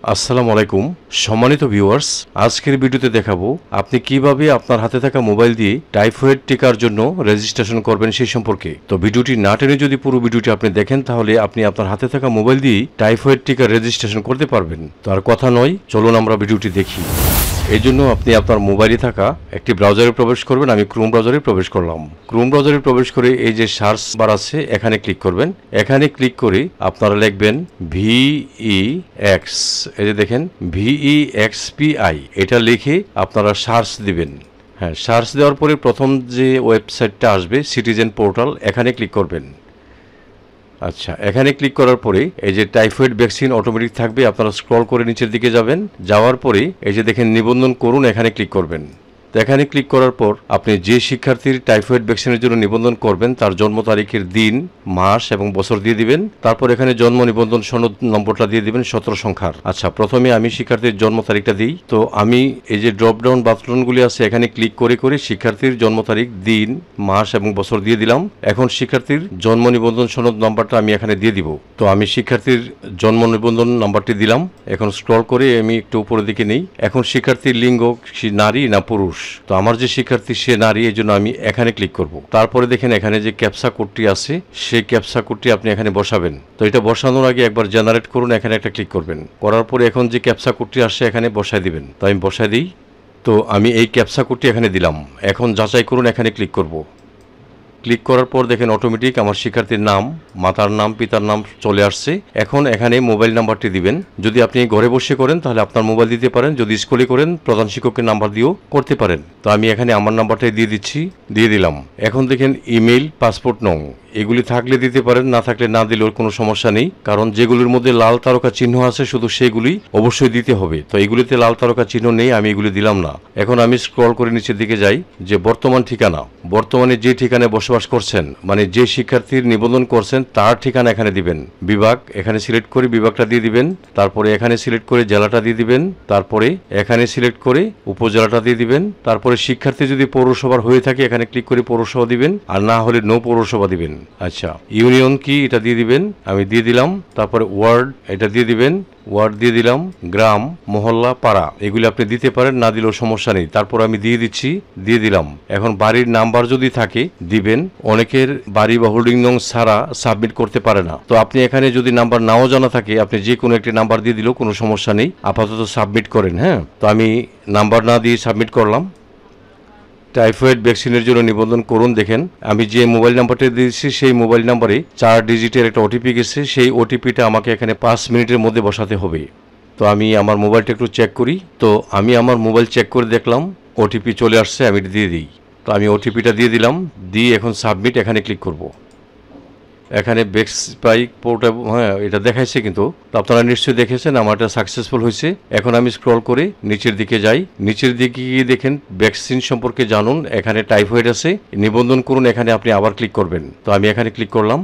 আসসালামু আলাইকুম সম্মানিত ভিউয়ার্স, আজকের ভিডিওতে দেখাবো আপনি কিভাবে আপনার হাতে থাকা মোবাইল দিয়ে টাইফয়েড টিকার জন্য রেজিস্ট্রেশন করবেন সেই সম্পর্কে। তো ভিডিওটি না টেনে যদি পুরো ভিডিওটি আপনি দেখেন তাহলে আপনি আপনার হাতে থাকা মোবাইল দিয়ে টাইফয়েড টিকার রেজিস্ট্রেশন করতে পারবেন। তো আর কথা নয়, চলুন আমরা ভিডিওটি দেখি। এই জন্য আপনি আপনার মোবাইলে থাকা একটি ব্রাউজারে প্রবেশ করবেন। আমি ক্রোম ব্রাউজারে প্রবেশ করলাম। ক্রোম ব্রাউজারে প্রবেশ করে এই যে সার্চ বার আছে এখানে ক্লিক করবেন। এখানে ক্লিক করে আপনারা লিখবেন VEX, এই যে দেখেন VEXPI, এটা লিখে আপনারা সার্চ দিবেন। হ্যাঁ, সার্চ দেওয়ার পরে প্রথম যে ওয়েবসাইটটা আসবে সিটিজেন পোর্টাল, এখানে ক্লিক করবেন। আচ্ছা, এখানে ক্লিক করার পরে এই যে টাইফয়েড ভ্যাকসিন অটোমেটিক থাকবে, আপনারা স্ক্রল করে নিচের দিকে যাবেন। যাওয়ার পরে এই যে দেখেন নিবন্ধন করুন, এখানে ক্লিক করবেন। তো এখানে ক্লিক করার পর আপনি যে শিক্ষার্থীর টাইফয়েড ভ্যাকসিনের জন্য নিবন্ধন করবেন তার জন্ম তারিখের দিন, মাস এবং বছর দিয়ে দিবেন। তারপর এখানে জন্ম নিবন্ধন সনদ নম্বরটা দিয়ে দিবেন 17 সংখ্যার। আচ্ছা, প্রথমে আমি শিক্ষার্থীর জন্ম তারিখটা দিই। তো আমি এই যে ড্রপ ডাউন বাটনগুলি আছে এখানে ক্লিক করে করে শিক্ষার্থীর জন্ম তারিখ, দিন, মাস এবং বছর দিয়ে দিলাম। এখন শিক্ষার্থীর জন্ম নিবন্ধন সনদ নাম্বারটা আমি এখানে দিয়ে দিব। তো আমি শিক্ষার্থীর জন্ম নিবন্ধন নাম্বারটি দিলাম। এখন স্ক্রল করে আমি একটু উপরের দিকে নেই। এখন শিক্ষার্থীর লিঙ্গ নারী না পুরুষ। তো আমার যে শিক্ষার্থী সে নারী, এই জন্য আমি এখানে ক্লিক করব। তারপরে দেখেন এখানে যে ক্যাপসা কোডটি আছে সেই ক্যাপসা কোডটি আপনি এখানে বসাবেন। তো এটা বসানোর আগে একবার জেনারেট করুন, এখানে একটা ক্লিক করবেন। করার পরে এখন যে ক্যাপসা কোডটি আসছে এখানে বসায় দিবেন। তো আমি বসায় দিই। তো আমি এই ক্যাপসা কোডটি এখানে দিলাম। এখন যাচাই করুন, এখানে ক্লিক করব। ক্লিক করার পর দেখেন অটোমেটিক আমার শিক্ষার্থীর নাম, মাতার নাম, পিতার নাম চলে আসছে। এখন এখানে মোবাইল নাম্বারটি দিবেন। যদি আপনি ঘরে বসে করেন তাহলে আপনার মোবাইল দিতে পারেন, যদি স্কুলে করেন প্রধান শিক্ষকের নাম্বার দিয়েও করতে পারেন। তো আমি এখানে আমার নাম্বারটাই দিয়ে দিচ্ছি, দিয়ে দিলাম। এখন দেখেন ইমেইল, পাসপোর্ট নং এগুলি থাকলে দিতে পারেন, না থাকলে না দিলেও কোনো সমস্যা নেই, কারণ যেগুলির মধ্যে লাল তারকা চিহ্ন আছে শুধু সেগুলি অবশ্যই দিতে হবে। তো এগুলিতে লাল তারকা চিহ্ন নেই, আমি এগুলি দিলাম না। এখন আমি স্ক্রল করে নিচের দিকে যাই। যে বর্তমান ঠিকানা, বর্তমানে যে ঠিকানায় বসবাস করছেন মানে যে শিক্ষার্থীর নিবন্ধন করছেন তার ঠিকানা এখানে দিবেন। বিভাগ এখানে সিলেক্ট করে বিভাগটা দিয়ে দিবেন। তারপরে এখানে সিলেক্ট করে জেলাটা দিয়ে দিবেন। তারপরে এখানে সিলেক্ট করে উপজেলাটা দিয়ে দিবেন। তারপরে শিক্ষার্থী যদি পৌরসভার হয়ে থাকে এখানে ক্লিক করে পৌরসভা দিবেন, আর না হলে নো পৌরসভা দিবেন। আচ্ছা, ইউনিয়ন কি এটা দিয়ে দিবেন, আমি দিয়ে দিলাম। তারপরে ওয়ার্ড এটা দিয়ে দিবেন, ওয়ার্ড দিয়ে দিলাম। গ্রাম, মহল্লা, পাড়া এগুলি আপনি দিতে পারেন, না দিলেও সমস্যা নেই। তারপর আমি দিয়ে দিচ্ছি, দিয়ে দিলাম। এখন বাড়ির নাম্বার যদি থাকে দিবেন। অনেকের বাড়ি বা হোল্ডিং নং ছাড়া সাবমিট করতে পারে না। তো আপনি এখানে যদি নাম্বার নাও জানা থাকে আপনি যে কোনো একটি নাম্বার দিয়ে দিলেও কোনো সমস্যা নেই, আপাতত সাবমিট করেন। হ্যাঁ, তো আমি নাম্বার না দিয়ে সাবমিট করলাম। টাইফয়েড ভ্যাকসিনের জন্য নিবন্ধন করুন। দেখেন আমি যে মোবাইল নাম্বারটা দিয়েছি সেই মোবাইল নাম্বারে 4 ডিজিটের একটা ওটিপি গেছে। সেই ওটিপিটা আমাকে এখানে 5 মিনিটের মধ্যে বসাতে হবে। তো আমি আমার মোবাইলটা একটু চেক করি। তো আমি আমার মোবাইল চেক করে দেখলাম ওটিপি চলে আসছে, আমি দিয়ে দিই। তো আমি ওটিপিটা দিয়ে দিলাম, দিয়ে এখন সাবমিট এখানে ক্লিক করব। এখানে বেক্সপাই পোর্টাল, হ্যাঁ এটা দেখাইছে, কিন্তু আপনারা নিশ্চয়ই দেখেছেন আমারটা সাকসেসফুল হয়েছে। এখন আমি স্ক্রল করে নিচের দিকে যাই। নিচের দিকে গিয়ে দেখেন ভ্যাকসিন সম্পর্কে জানুন, এখানে টাইফয়েড আছে, নিবন্ধন করুন, এখানে আপনি আবার ক্লিক করবেন। তো আমি এখানে ক্লিক করলাম।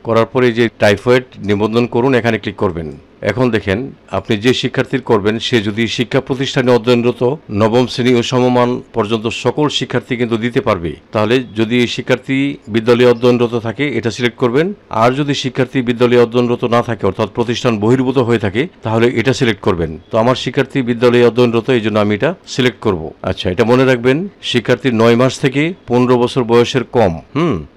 করার পরে যে টাইফয়েড নিবন্ধন করুন এখানে ক্লিক করবেন। এখন দেখেন আপনি যে শিক্ষার্থীর করবেন সে যদি শিক্ষা প্রতিষ্ঠানে অধ্যয়নরত নবম শ্রেণী ও সমমান পর্যন্ত সকল শিক্ষার্থী কিন্তু দিতে পারবে। তাহলে যদি শিক্ষার্থী বিদ্যালয়ে অধ্যয়নরত থাকে এটা সিলেক্ট করবেন। আর যদি শিক্ষার্থী বিদ্যালয়ে অধ্যয়নরত না থাকে অর্থাৎ প্রতিষ্ঠান বহির্ভূত হয়ে থাকে তাহলে এটা সিলেক্ট করবেন। তো আমার শিক্ষার্থী বিদ্যালয়ে অধ্যয়নরত, এই জন্য আমি এটা সিলেক্ট করব। আচ্ছা, এটা মনে রাখবেন শিক্ষার্থীর 9 মাস থেকে 15 বছর বয়সের কম,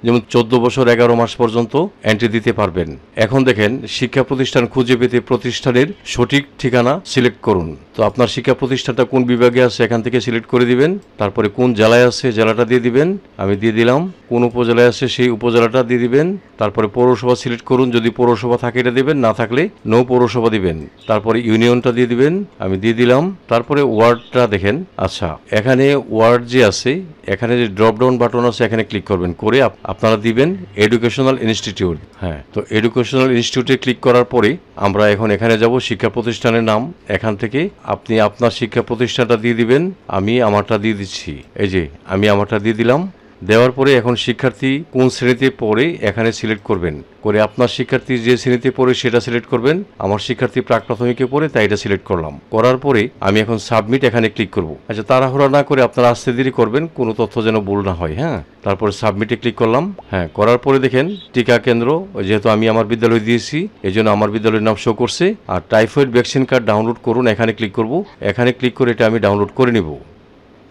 যেমন 14 বছর 11 মাস পর্যন্ত এন্ট্রি দিতে পারবেন। এখন দেখেন শিক্ষা প্রতিষ্ঠান খুঁজে পেতে প্রতিষ্ঠানের সঠিক ঠিকানা সিলেক্ট করুন। তো আপনার শিক্ষা প্রতিষ্ঠানটা কোন বিভাগে আছে এখান থেকে সিলেক্ট করে দিবেন। তারপরে কোন জেলায় আছে জেলাটা দিয়ে দিবেন, আমি দিয়ে দিলাম। কোন উপজেলায় আছে সেই উপজেলাটা দিয়ে দিবেন। তারপরে পৌরসভা সিলেক্ট করুন, যদি পৌরসভা থাকে এটা দিবেন, না থাকলে নো পৌরসভা দিবেন। তারপরে ইউনিয়নটা দিয়ে দিবেন, আমি দিয়ে দিলাম। তারপরে ওয়ার্ডটা দেখেন। আচ্ছা, এখানে ওয়ার্ড যে আছে এখানে যে ড্রপ ডাউন বাটন আছে এখানে ক্লিক করবেন, করে আপনারা দিবেন এডুকেশনাল ইনস্টিটিউট। হ্যাঁ, তো এডুকেশনাল ইনস্টিটিউটে ক্লিক করার পরে আমরা এখন এখানে যাব শিক্ষা প্রতিষ্ঠানের নাম। এখান থেকে আপনি আপনার শিক্ষা প্রতিষ্ঠানটা দিয়ে দিবেন, আমি আমারটা দিয়ে দিচ্ছি। এই যে আমি আমারটা দিয়ে দিলাম। দেওয়ার পরে এখন শিক্ষার্থী কোন শ্রেণীতে পড়ে এখানে সিলেক্ট করবেন, করে আপনার শিক্ষার্থী যে শ্রেণীতে পড়ে সেটা সিলেক্ট করবেন। আমার শিক্ষার্থী প্রাক প্রাথমিকে পড়ে তাই এটা সিলেক্ট করলাম। করার পরে আমি এখন সাবমিট এখানে ক্লিক করব। আচ্ছা, তাড়াহুড়া না করে আপনারা আস্তে ধীরে করবেন, কোনো তথ্য যেন ভুল না হয়। হ্যাঁ, তারপরে সাবমিটে ক্লিক করলাম। হ্যাঁ, করার পরে দেখেন টিকা কেন্দ্র, যেহেতু আমি আমার বিদ্যালয় দিয়েছি এই জন্য আমার বিদ্যালয়ের নাম শো করছে। আর টাইফয়েড ভ্যাকসিন কার্ড ডাউনলোড করুন, এখানে ক্লিক করব। এখানে ক্লিক করে এটা আমি ডাউনলোড করে নিব।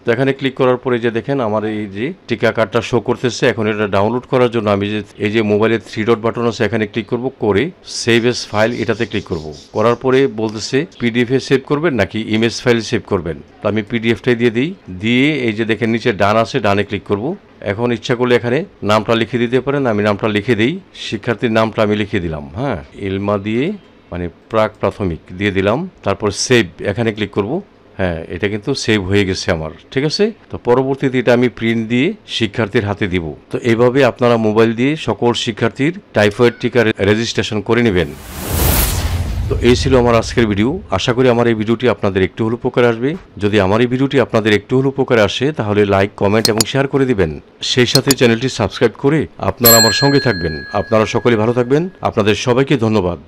তো এখানে ক্লিক করার পরে যে দেখেন আমার এই যে টিকা কার্ডটা শো করতেছে। এখন এটা ডাউনলোড করার জন্য আমি যে এই যে মোবাইলের 3 ডট বাটন আছে এখানে ক্লিক করব, করে সেভ এস ফাইল এটাতে ক্লিক করব। করার পরে বলতেছে পিডিএফ এ সেভ করবেন নাকি ইমেজ ফাইল সেভ করবেন। তো আমি পিডিএফটাই দিয়ে দিই। দিয়ে এই যে দেখেন নিচে ডান আছে, ডানে ক্লিক করব। এখন ইচ্ছা করলে এখানে নামটা লিখে দিতে পারেন, আমি নামটা লিখে দিই। শিক্ষার্থীর নামটা আমি লিখে দিলাম। হ্যাঁ, ইলমা দিয়ে মানে প্রাক প্রাথমিক দিয়ে দিলাম। তারপর সেভ এখানে ক্লিক করব। হ্যাঁ, এটা কিন্তু সেভ হয়ে গেছে আমার। ঠিক আছে, তো পরবর্তীতে এটা আমি প্রিন্ট দিয়ে শিক্ষার্থীর হাতে দিব। তো এইভাবে আপনারা মোবাইল দিয়ে সকল শিক্ষার্থীর টাইফয়েড টিকা রেজিস্ট্রেশন করে নেবেন। তো এই ছিল আমার আজকের ভিডিও। আশা করি আমার এই ভিডিওটি আপনাদের একটু হলেও উপকারে আসবে। যদি আমার এই ভিডিওটি আপনাদের একটু হলেও উপকারে আসে তাহলে লাইক, কমেন্ট এবং শেয়ার করে দিবেন। সেই সাথে চ্যানেলটি সাবস্ক্রাইব করে আপনারা আমার সঙ্গে থাকবেন। আপনারা সকলে ভালো থাকবেন। আপনাদের সবাইকে ধন্যবাদ।